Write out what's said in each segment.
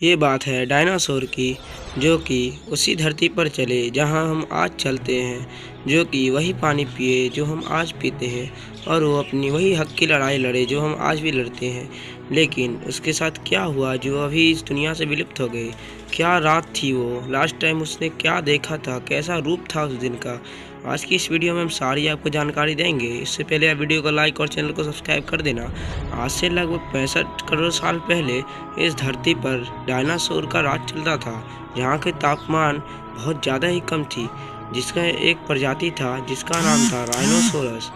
ये बात है डायनासोर की, जो कि उसी धरती पर चले जहां हम आज चलते हैं, जो कि वही पानी पिए जो हम आज पीते हैं, और वो अपनी वही हक की लड़ाई लड़े जो हम आज भी लड़ते हैं। लेकिन उसके साथ क्या हुआ जो अभी इस दुनिया से विलुप्त हो गई? क्या रात थी वो? लास्ट टाइम उसने क्या देखा था? कैसा रूप था उस दिन का? आज की इस वीडियो में हम सारी आपको जानकारी देंगे। इससे पहले आप वीडियो को लाइक और चैनल को सब्सक्राइब कर देना। आज से लगभग 65 करोड़ साल पहले इस धरती पर डायनासोर का राज चलता था, जहाँ के तापमान बहुत ज़्यादा ही कम थी। जिसका एक प्रजाति था जिसका नाम था राइनोसोरस।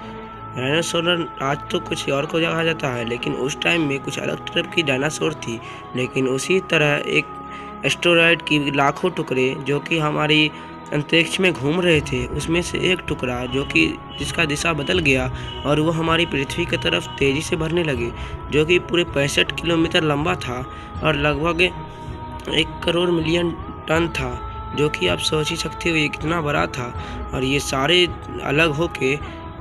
राइनोसोरस आज तो कुछ और को कहा जाता है, लेकिन उस टाइम में कुछ अलग टाइप की डायनासोर थी। लेकिन उसी तरह एक एस्टेरॉयड की लाखों टुकड़े जो कि हमारी अंतरिक्ष में घूम रहे थे, उसमें से एक टुकड़ा जो कि जिसका दिशा बदल गया और वो हमारी पृथ्वी की तरफ तेज़ी से बढ़ने लगे, जो कि पूरे 65 किलोमीटर लंबा था और लगभग 1 करोड़ मिलियन टन था, जो कि आप सोच ही सकते हो ये कितना बड़ा था। और ये सारे अलग होके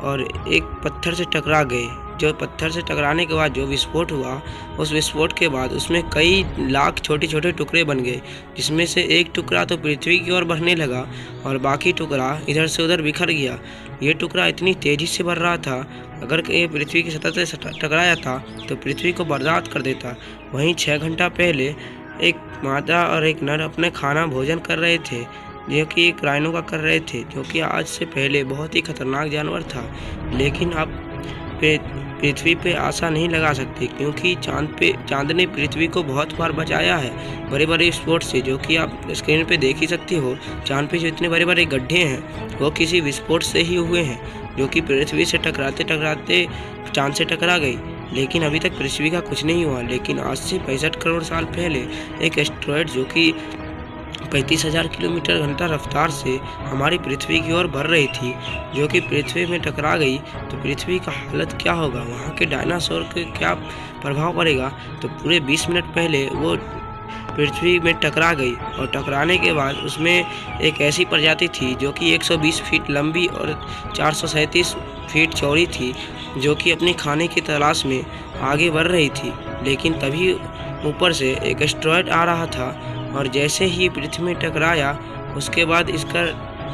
और एक पत्थर से टकरा गए। जो पत्थर से टकराने के बाद जो विस्फोट हुआ, उस विस्फोट के बाद उसमें कई लाख छोटे छोटे टुकड़े बन गए, जिसमें से एक टुकड़ा तो पृथ्वी की ओर बढ़ने लगा और बाकी टुकड़ा इधर से उधर बिखर गया। ये टुकड़ा इतनी तेज़ी से बढ़ रहा था, अगर ये पृथ्वी की सतह से टकराया था तो पृथ्वी को बर्बाद कर देता। वहीं 6 घंटा पहले एक मादा और एक नर अपने खाना भोजन कर रहे थे, जो कि एक राइनो का कर रहे थे, जो कि आज से पहले बहुत ही खतरनाक जानवर था। लेकिन अब पृथ्वी पे आशा नहीं लगा सकते, क्योंकि चांद ने पृथ्वी को बहुत बार बचाया है बड़े बड़े विस्फोट से, जो कि आप स्क्रीन पे देख ही सकते हो। चांद पे जो इतने बड़े बड़े गड्ढे हैं वो किसी विस्फोट से ही हुए हैं, जो कि पृथ्वी से टकराते टकराते चांद से टकरा गई। लेकिन अभी तक पृथ्वी का कुछ नहीं हुआ। लेकिन आज से 65 करोड़ साल पहले एक एस्टेरॉयड जो कि 35,000 किलोमीटर घंटा रफ्तार से हमारी पृथ्वी की ओर बढ़ रही थी, जो कि पृथ्वी में टकरा गई, तो पृथ्वी का हालत क्या होगा, वहाँ के डायनासोर के क्या प्रभाव पड़ेगा। तो पूरे 20 मिनट पहले वो पृथ्वी में टकरा गई और टकराने के बाद उसमें एक ऐसी प्रजाति थी जो कि 120 फीट लंबी और 437 फीट चौड़ी थी, जो कि अपने खाने की तलाश में आगे बढ़ रही थी। लेकिन तभी ऊपर से एक एस्टेरॉयड आ रहा था और जैसे ही पृथ्वी में टकराया, उसके बाद इसका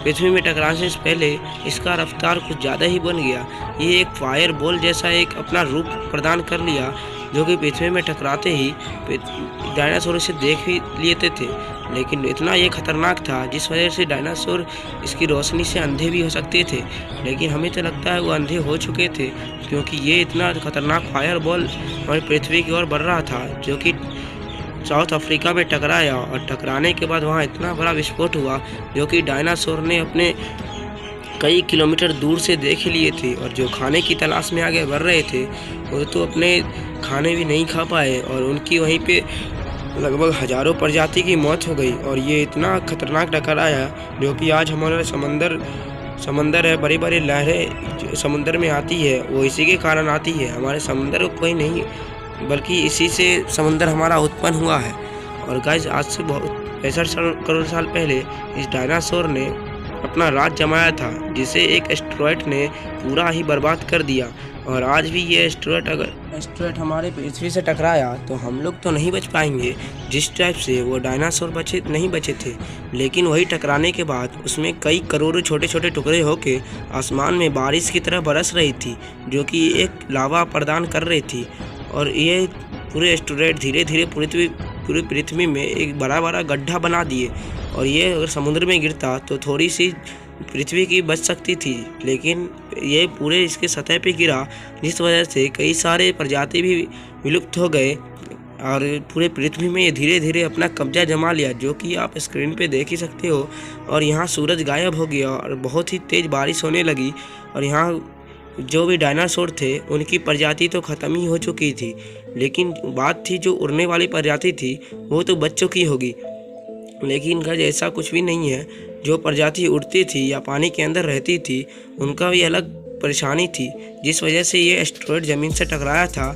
पृथ्वी में टकराने से पहले इसका रफ्तार कुछ ज़्यादा ही बन गया। ये एक फायर बॉल जैसा एक अपना रूप प्रदान कर लिया, जो कि पृथ्वी में टकराते ही डायनासोर इसे देख ही लेते थे। लेकिन इतना ये खतरनाक था जिस वजह से डायनासोर इसकी रोशनी से अंधे भी हो सकते थे। लेकिन हमें तो लगता है वो अंधे हो चुके थे, क्योंकि ये इतना खतरनाक फायर बॉल हमारी पृथ्वी की ओर बढ़ रहा था, जो कि साउथ अफ्रीका में टकराया। और टकराने के बाद वहाँ इतना बड़ा विस्फोट हुआ, जो कि डायनासोर ने अपने कई किलोमीटर दूर से देख लिए थे। और जो खाने की तलाश में आगे बढ़ रहे थे, वो तो अपने खाने भी नहीं खा पाए और उनकी वहीं पे लगभग हजारों प्रजाति की मौत हो गई। और ये इतना खतरनाक टकराया, जो कि आज हमारा समंदर है, बड़ी बड़ी लहरें समुद्र में आती है, वो इसी के कारण आती है। हमारे समुद्र को कोई नहीं, बल्कि इसी से समुद्र हमारा उत्पन्न हुआ है। और गाइस, आज से बहुत 65 करोड़ साल पहले इस डायनासोर ने अपना राज जमाया था, जिसे एक एस्टेरॉयड ने पूरा ही बर्बाद कर दिया। और आज भी ये एस्टेरॉयड हमारे पृथ्वी से टकराया तो हम लोग तो नहीं बच पाएंगे, जिस टाइप से वो डायनासोर नहीं बचे थे। लेकिन वही टकराने के बाद उसमें कई करोड़ों छोटे छोटे टुकड़े होके आसमान में बारिश की तरह बरस रही थी, जो कि एक लावा प्रदान कर रही थी। और ये पूरे एस्टेरॉयड धीरे धीरे पूरी पृथ्वी में एक बड़ा बड़ा गड्ढा बना दिए। और ये अगर समुद्र में गिरता तो थोड़ी सी पृथ्वी की बच सकती थी, लेकिन ये पूरे इसके सतह पे गिरा, जिस वजह से कई सारे प्रजाति भी विलुप्त हो गए। और पूरे पृथ्वी में ये धीरे धीरे अपना कब्जा जमा लिया, जो कि आप स्क्रीन पे देख ही सकते हो। और यहाँ सूरज गायब हो गया और बहुत ही तेज़ बारिश होने लगी। और यहाँ जो भी डायनासोर थे उनकी प्रजाति तो ख़त्म ही हो चुकी थी। लेकिन बात थी जो उड़ने वाली प्रजाति थी वो तो बच चुकी होगी। लेकिन गाइस, ऐसा कुछ भी नहीं है। जो प्रजाति उड़ती थी या पानी के अंदर रहती थी, उनका भी अलग परेशानी थी, जिस वजह से ये एस्टेरॉयड ज़मीन से टकराया था।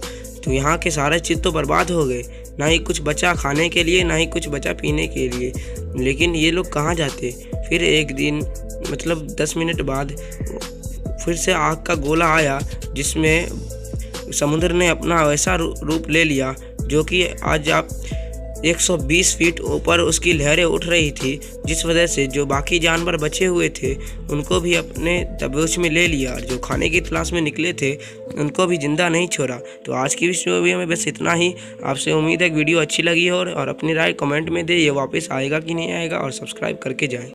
तो यहाँ के सारे चीज़ तो बर्बाद हो गए, ना ही कुछ बचा खाने के लिए, ना ही कुछ बचा पीने के लिए। लेकिन ये लोग कहाँ जाते? फिर एक दिन मतलब 10 मिनट बाद फिर से आग का गोला आया, जिसमें समुद्र ने अपना वैसा रूप ले लिया, जो कि आज आप 120 फीट ऊपर उसकी लहरें उठ रही थी, जिस वजह से जो बाकी जानवर बचे हुए थे उनको भी अपने तबूच में ले लिया और जो खाने की तलाश में निकले थे उनको भी जिंदा नहीं छोड़ा। तो आज की वीडियो में बस इतना ही। आपसे उम्मीद है कि वीडियो अच्छी लगी हो और अपनी राय कमेंट में दे, ये वापस आएगा कि नहीं आएगा, और सब्सक्राइब करके जाएं।